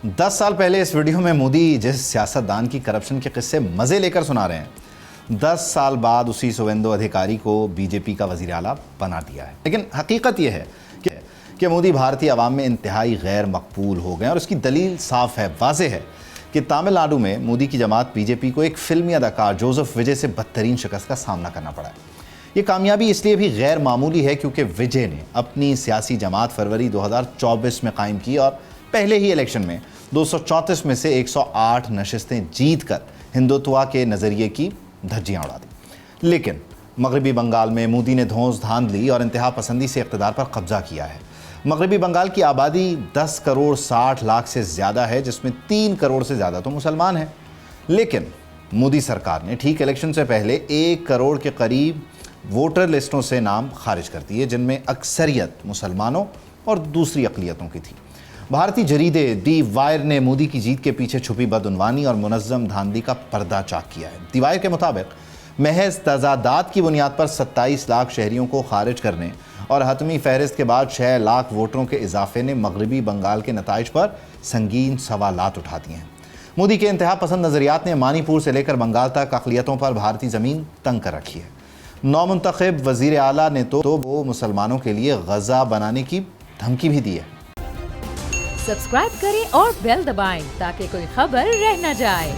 10 साल पहले इस वीडियो में मोदी जिस सियासतदान की करप्शन के किस्से मज़े लेकर सुना रहे हैं, 10 साल बाद उसी शुवेंदु अधिकारी को बीजेपी का वज़ीर आला बना दिया है। लेकिन हकीकत यह है कि मोदी भारतीय अवाम में इंतहाई गैर मकबूल हो गए और उसकी दलील साफ है, वाज़ेह है कि तमिलनाडु में मोदी की जमात बीजेपी को एक फिल्मी अदाकार जोसेफ विजय से बदतरीन शिकस्त का सामना करना पड़ा है। ये कामयाबी इसलिए भी गैर मामूली है क्योंकि विजय ने अपनी सियासी जमात फरवरी 2024 में कायम की और पहले ही इलेक्शन में 234 में से 108 नशिस्तें जीतकर हिंदुत्व के नज़रिए की धज्जियां उड़ा दी। लेकिन मगरबी बंगाल में मोदी ने धौंस धांधली और इंतहा पसंदी से इक़्तिदार पर कब्जा किया है। मगरबी बंगाल की आबादी 10 करोड़ 60 लाख से ज़्यादा है, जिसमें 3 करोड़ से ज़्यादा तो मुसलमान हैं। लेकिन मोदी सरकार ने ठीक इलेक्शन से पहले 1 करोड़ के करीब वोटर लिस्टों से नाम खारिज कर दिए, जिनमें अक्सरियत मुसलमानों और दूसरी अक़लियतों की थी। भारतीय जरीदे दी वायर ने मोदी की जीत के पीछे छुपी बदउनवानी और मुनज़्ज़म धांधली का पर्दा चाक किया है। दी वायर के मुताबिक महज तज़ादात की बुनियाद पर 27 लाख शहरियों को खारिज करने और हतमी फहरिस्त के बाद 6 लाख वोटरों के इजाफे ने मगरबी बंगाल के नताइज पर संगीन सवालात उठा दिए हैं। मोदी के इंतहा पसंद नज़रियात ने मणिपुर से लेकर बंगाल तक अक़लियतों पर भारतीय ज़मीन तंग कर रखी है। नौमुंतखब वज़ीर आला ने तो वो मुसलमानों के लिए गज़ा बनाने की धमकी भी दी है। सब्सक्राइब करें और बेल दबाएं ताकि कोई खबर रह न जाए।